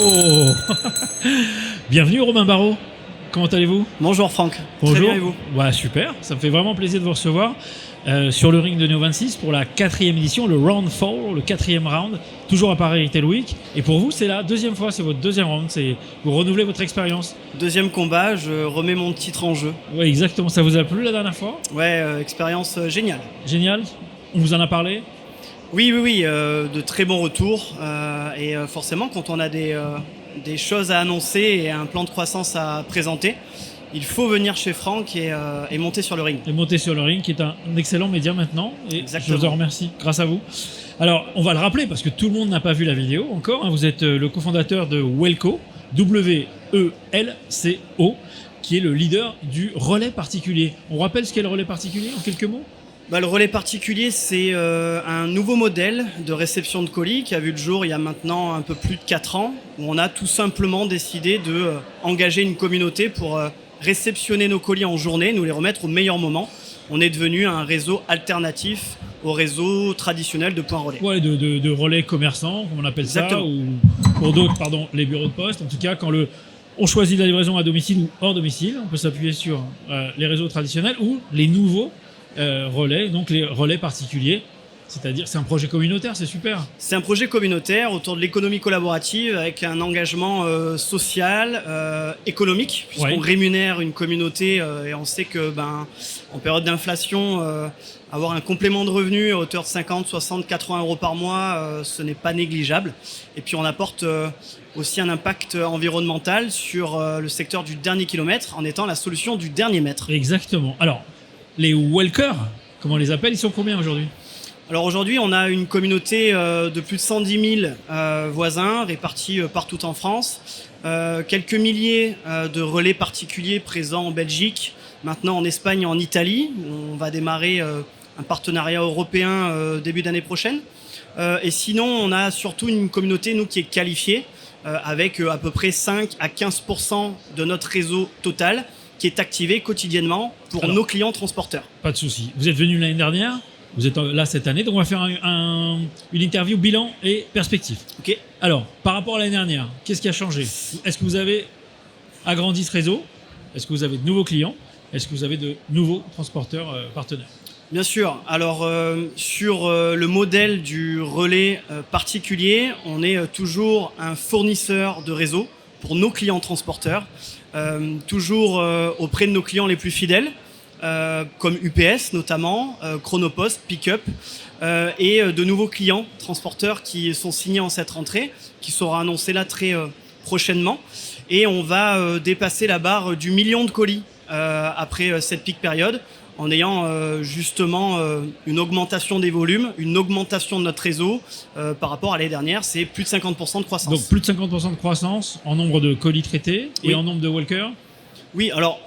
Oh Bienvenue Romain Barraud, comment allez-vous? Bonjour Franck, Bonjour. très bien et vous? Ouais, super, ça me fait vraiment plaisir de vous recevoir sur le ring de Neo26 pour la 4e édition, le Round 4, le 4e round, toujours à Paris Retail Week. Et pour vous, c'est la deuxième fois, c'est votre deuxième round, vous renouvelez votre expérience. Deuxième combat, je remets mon titre en jeu. Oui, exactement, ça vous a plu la dernière fois? Ouais, expérience géniale. Génial, on vous en a parlé? Oui, de très bons retours. Et forcément, quand on a des choses à annoncer et un plan de croissance à présenter, il faut venir chez Franck et monter sur le ring. Et monter sur le ring, qui est un excellent média maintenant. Et Exactement. je vous en remercie, grâce à vous. Alors, on va le rappeler, parce que tout le monde n'a pas vu la vidéo encore. Vous êtes le cofondateur de Welco, W-E-L-C-O, qui est le leader du relais particulier. On rappelle ce qu'est le relais particulier en quelques mots? Le relais particulier, c'est un nouveau modèle de réception de colis qui a vu le jour il y a maintenant un peu plus de 4 ans, où on a tout simplement décidé d'engager une communauté pour réceptionner nos colis en journée, nous les remettre au meilleur moment. On est devenu un réseau alternatif au réseau traditionnel de points relais. Ouais, de relais commerçants, comme on appelle Exactement. ça, ou pour d'autres, les bureaux de poste. En tout cas, quand on choisit la livraison à domicile ou hors domicile, on peut s'appuyer sur les réseaux traditionnels ou les nouveaux relais, donc les relais particuliers. C'est-à-dire, c'est un projet communautaire, c'est super. C'est un projet communautaire autour de l'économie collaborative avec un engagement social, économique, puisqu'on rémunère une communauté et on sait que en période d'inflation, avoir un complément de revenus à hauteur de 50, 60, 80 euros par mois, ce n'est pas négligeable. Et puis on apporte aussi un impact environnemental sur le secteur du dernier kilomètre en étant la solution du dernier mètre. Exactement. Alors, les Welkers, comment on les appelle, ils sont combien aujourd'hui ? Alors aujourd'hui, on a une communauté de plus de 110 000 voisins répartis partout en France, quelques milliers de relais particuliers présents en Belgique, maintenant en Espagne et en Italie. On va démarrer un partenariat européen début d'année prochaine. Et sinon, on a surtout une communauté, nous, qui est qualifiée, avec à peu près 5 à 15% de notre réseau total qui est activé quotidiennement pour nos clients transporteurs. Pas de souci. Vous êtes venu l'année dernière, vous êtes là cette année, donc on va faire une interview bilan et perspective. Ok. Alors, par rapport à l'année dernière, qu'est-ce qui a changé? Est-ce que vous avez agrandi ce réseau? Est-ce que vous avez de nouveaux clients? Est-ce que vous avez de nouveaux transporteurs partenaires? Bien sûr. Alors, sur le modèle du relais particulier, on est toujours un fournisseur de réseau pour nos clients transporteurs, toujours auprès de nos clients les plus fidèles, comme UPS notamment, Chronopost, Pickup, et de nouveaux clients transporteurs qui sont signés en cette rentrée, qui sera annoncé là très prochainement. Et on va dépasser la barre du million de colis après cette peak période, en ayant justement une augmentation des volumes, une augmentation de notre réseau par rapport à l'année dernière, c'est plus de 50% de croissance. Donc plus de 50% de croissance en nombre de colis traités et en nombre de walkers. Oui, alors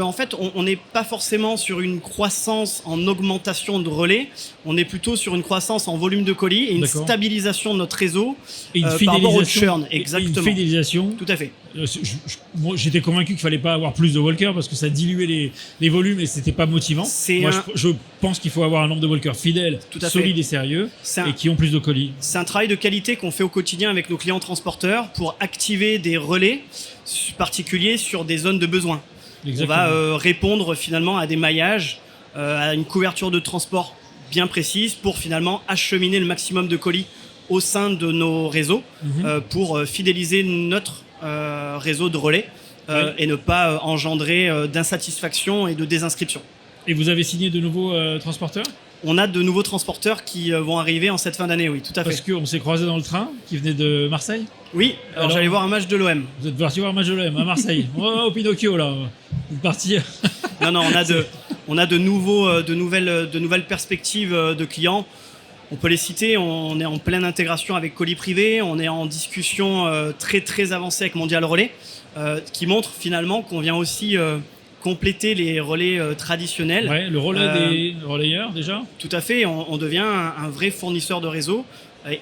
en fait, on n'est pas forcément sur une croissance en augmentation de relais, on est plutôt sur une croissance en volume de colis et une stabilisation de notre réseau par rapport au churn. Exactement. Et une fidélisation. Tout à fait. Moi, j'étais convaincu qu'il fallait pas avoir plus de walkers parce que ça diluait les volumes et c'était pas motivant. Je pense qu'il faut avoir un nombre de walkers fidèles, solides et sérieux et qui ont plus de colis. C'est un travail de qualité qu'on fait au quotidien avec nos clients transporteurs pour activer des relais particuliers sur des zones de besoin. Exactement. On va répondre finalement à des maillages, à une couverture de transport bien précise pour finalement acheminer le maximum de colis au sein de nos réseaux pour fidéliser notre réseau de relais et ne pas engendrer d'insatisfaction et de désinscription. Et vous avez signé de nouveaux transporteurs ? On a de nouveaux transporteurs qui vont arriver en cette fin d'année, oui, tout à fait. Parce qu'on s'est croisés dans le train qui venait de Marseille ? Oui, alors j'allais voir un match de l'OM. Vous êtes parti voir un match de l'OM à Marseille. Oh, Pinocchio, là. Vous êtes parti. Non, on a de nouvelles perspectives de clients. On peut les citer, on est en pleine intégration avec Colis Privé, on est en discussion très très avancée avec Mondial Relais, qui montre finalement qu'on vient aussi compléter les relais traditionnels. Ouais, le relais des relayeurs déjà. Tout à fait, on devient un vrai fournisseur de réseau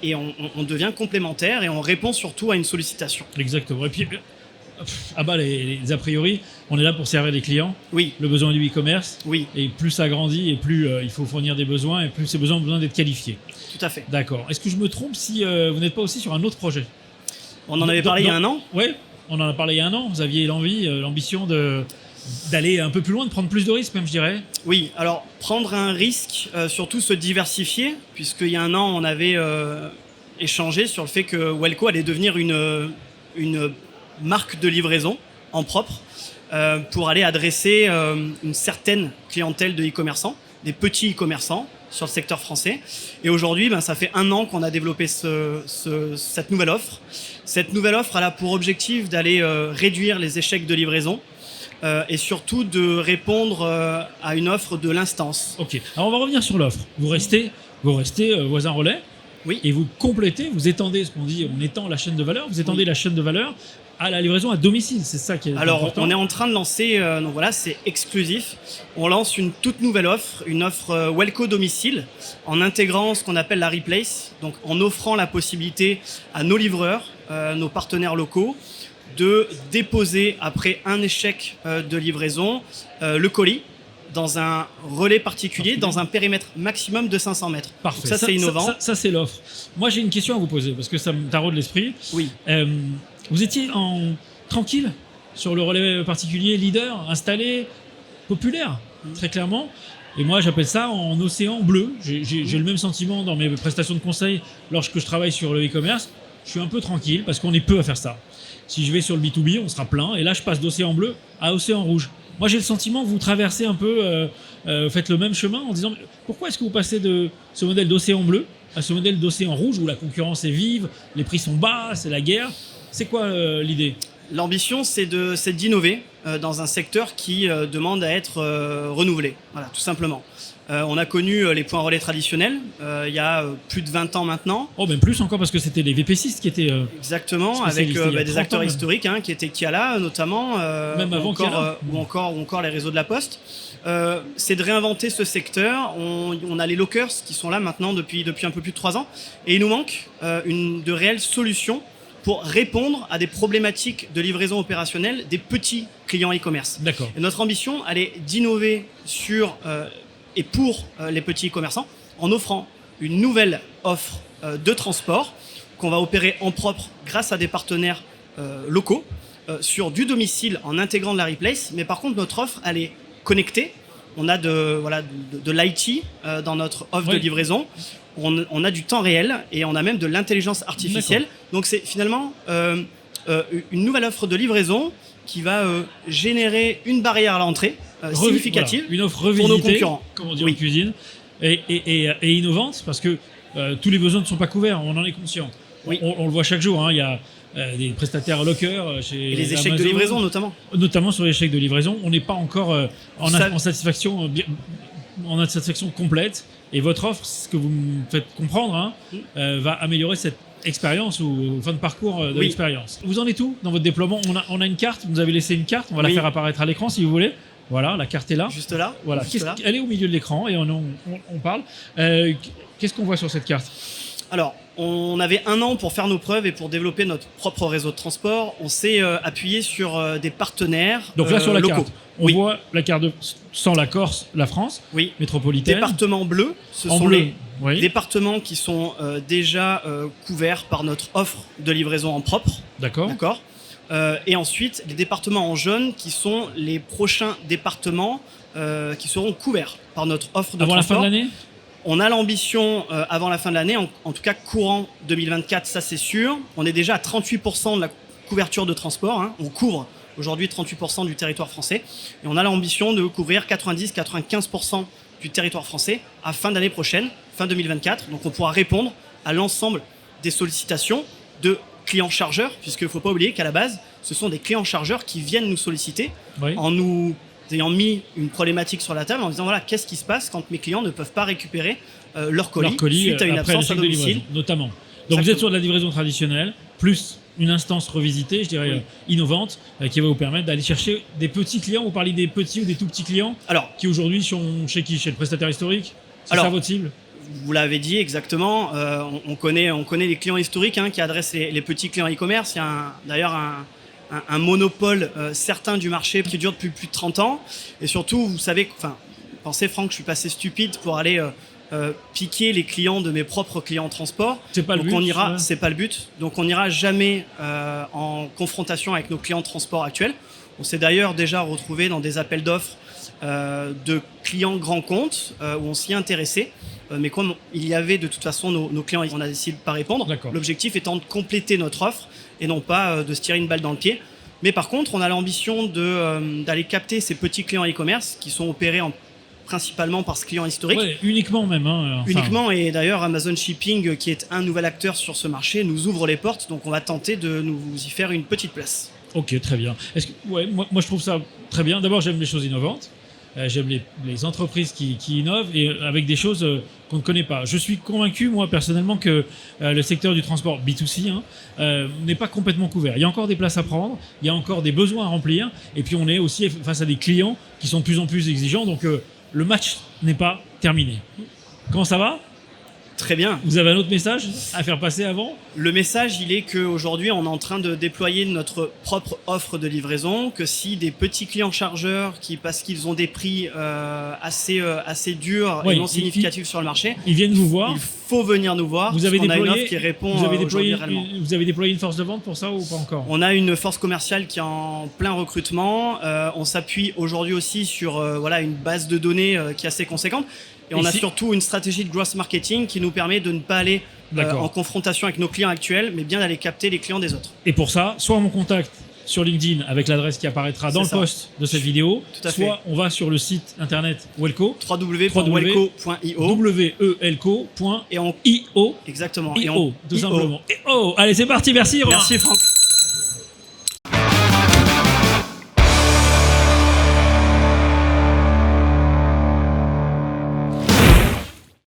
et on devient complémentaire et on répond surtout à une sollicitation. Exactement. Et puis, à bas les a priori, on est là pour servir les clients. Oui. Le besoin du e-commerce. Oui. Et plus ça grandit et plus il faut fournir des besoins et plus ces besoins ont besoin d'être qualifiés. Tout à fait. D'accord. Est-ce que je me trompe si vous n'êtes pas aussi sur un autre projet ? On en avait parlé il y a un an. Oui, on en a parlé il y a un an. Vous aviez l'ambition d'aller un peu plus loin, de prendre plus de risques même, je dirais. Oui, alors prendre un risque, surtout se diversifier, puisqu'il y a un an, on avait échangé sur le fait que Welco allait devenir une marque de livraison en propre pour aller adresser une certaine clientèle de e-commerçants, des petits e-commerçants sur le secteur français. Et aujourd'hui, ça fait un an qu'on a développé cette nouvelle offre. Cette nouvelle offre a pour objectif d'aller réduire les échecs de livraison et surtout de répondre à une offre de l'instance. Ok, alors on va revenir sur l'offre. Vous restez voisin relais. Oui. Et vous complétez, vous étendez ce qu'on dit, on étend la chaîne de valeur, vous étendez la chaîne de valeur à la livraison à domicile, c'est ça qui est important. Alors, on est en train de lancer, donc voilà, c'est exclusif. On lance une toute nouvelle offre, une offre Welco domicile, en intégrant ce qu'on appelle la replace, donc en offrant la possibilité à nos livreurs, nos partenaires locaux, de déposer après un échec de livraison le colis dans un relais particulier, dans un périmètre maximum de 500 mètres. Parfait. Donc ça, c'est innovant. Ça, c'est l'offre. Moi, j'ai une question à vous poser, parce que ça me taraude l'esprit. Oui. Vous étiez tranquille sur le relais particulier, leader, installé, populaire, très clairement. Et moi, j'appelle ça en océan bleu. J'ai le même sentiment dans mes prestations de conseil lorsque je travaille sur le e-commerce. Je suis un peu tranquille, parce qu'on est peu à faire ça. Si je vais sur le B2B, on sera plein. Et là, je passe d'océan bleu à océan rouge. Moi, j'ai le sentiment que vous traversez un peu, faites le même chemin en disant pourquoi est-ce que vous passez de ce modèle d'océan bleu à ce modèle d'océan rouge où la concurrence est vive, les prix sont bas, c'est la guerre. C'est quoi l'idée ? L'ambition, c'est d'innover dans un secteur qui demande à être renouvelé. Voilà, tout simplement. On a connu les points relais traditionnels il y a plus de 20 ans maintenant. Oh, même plus encore parce que c'était les VP6 qui étaient. Exactement, avec des acteurs historiques qui étaient Kiala notamment, même avant Kiala. ou encore les réseaux de la Poste. C'est de réinventer ce secteur. On a les lockers qui sont là maintenant depuis un peu plus de 3 ans. Et il nous manque de réelles solutions pour répondre à des problématiques de livraison opérationnelle des petits clients e-commerce. D'accord. Et notre ambition, elle est d'innover sur et pour les petits commerçants en offrant une nouvelle offre de transport qu'on va opérer en propre grâce à des partenaires locaux sur du domicile en intégrant de la replace. Mais par contre, notre offre, elle est connectée. On a de l'IT dans notre offre de livraison. On a du temps réel et on a même de l'intelligence artificielle. D'accord. Donc c'est finalement une nouvelle offre de livraison qui va générer une barrière à l'entrée significative, voilà, une offre revisitée, pour nos concurrents. Comme on dit en cuisine, et innovante parce que tous les besoins ne sont pas couverts, on en est conscient. Oui. On le voit chaque jour, il y a des prestataires lockers chez Et les échecs Amazon, de livraison notamment. Notamment sur les échecs de livraison, on n'est pas encore en satisfaction complète. Et votre offre, ce que vous me faites comprendre, va améliorer cette expérience ou fin de parcours de l'expérience. Vous en êtes où dans votre déploiement ? On a une carte, vous nous avez laissé une carte, on va la faire apparaître à l'écran si vous voulez. Voilà, la carte est là. Juste là. Voilà, elle est au milieu de l'écran et on parle. Qu'est-ce qu'on voit sur cette carte ? Alors, on avait 1 an pour faire nos preuves et pour développer notre propre réseau de transport. On s'est appuyé sur des partenaires Donc là, sur la locaux. carte, on voit la carte sans la Corse, la France, métropolitaine. Département bleu, ce sont bleu, les départements qui sont déjà couverts par notre offre de livraison en propre. D'accord. Et ensuite, les départements en jaune qui sont les prochains départements qui seront couverts par notre offre de transport. Avant la fin de l'année ? On a l'ambition avant la fin de l'année, en tout cas courant 2024, ça c'est sûr. On est déjà à 38% de la couverture de transport. On couvre aujourd'hui 38% du territoire français. Et on a l'ambition de couvrir 90-95% du territoire français à fin d'année prochaine, fin 2024. Donc on pourra répondre à l'ensemble des sollicitations de clients chargeurs, puisqu'il ne faut pas oublier qu'à la base, ce sont des clients chargeurs qui viennent nous solliciter en nous ayant mis une problématique sur la table en disant voilà, qu'est-ce qui se passe quand mes clients ne peuvent pas récupérer leur colis suite à une absence à domicile notamment. Donc vous êtes sur de la livraison traditionnelle, plus une instance revisitée, je dirais innovante, qui va vous permettre d'aller chercher des petits clients. Vous parlez des petits ou des tout petits clients qui aujourd'hui sont chez qui ? Chez le prestataire historique ? C'est ça votre cible ? Vous l'avez dit exactement, on connaît les clients historiques qui adressent les petits clients e-commerce. Il y a d'ailleurs un monopole certain du marché qui dure depuis plus de 30 ans. Et surtout, vous savez, pensez Franck, je suis passé stupide pour aller piquer les clients de mes propres clients transport. C'est pas le Donc but. on ira, ouais. c'est pas le but. Donc on n'ira jamais en confrontation avec nos clients de transport actuels. On s'est d'ailleurs déjà retrouvé dans des appels d'offres de clients grands comptes où on s'y intéressait. Mais comme il y avait de toute façon nos clients, on a décidé de ne pas répondre. D'accord. L'objectif étant de compléter notre offre et non pas de se tirer une balle dans le pied. Mais par contre, on a l'ambition d'aller capter ces petits clients e-commerce qui sont opérés principalement par ce client historique. Ouais, uniquement même. Hein, enfin. Uniquement, et d'ailleurs Amazon Shipping, qui est un nouvel acteur sur ce marché, nous ouvre les portes, donc on va tenter de nous y faire une petite place. Ok, très bien. Moi je trouve ça très bien. D'abord, j'aime les choses innovantes. J'aime les entreprises qui innovent et avec des choses qu'on ne connaît pas. Je suis convaincu, moi, personnellement, que le secteur du transport B2C n'est pas complètement couvert. Il y a encore des places à prendre, il y a encore des besoins à remplir, et puis on est aussi face à des clients qui sont de plus en plus exigeants, donc le match n'est pas terminé. Comment ça va ? Très bien. Vous avez un autre message à faire passer avant ? Le message, il est qu'aujourd'hui, on est en train de déployer notre propre offre de livraison, que si des petits clients chargeurs, parce qu'ils ont des prix assez durs et non significatifs sur le marché, ils viennent vous voir. Il faut venir nous voir. Vous avez on a une déployé, offre qui répond vous avez aujourd'hui réellement. vous avez déployé une force de vente pour ça ou pas encore ? On a une force commerciale qui est en plein recrutement. On s'appuie aujourd'hui aussi sur une base de données qui est assez conséquente. Et on a surtout une stratégie de growth marketing qui nous permet de ne pas aller en confrontation avec nos clients actuels, mais bien d'aller capter les clients des autres. Et pour ça, soit on me contacte sur LinkedIn avec l'adresse qui apparaîtra dans le post de cette vidéo, soit on va sur le site internet Welco, www.welco.io, welco.io, exactement. IO, tout simplement. Allez, c'est parti, merci Romain. Merci Franck.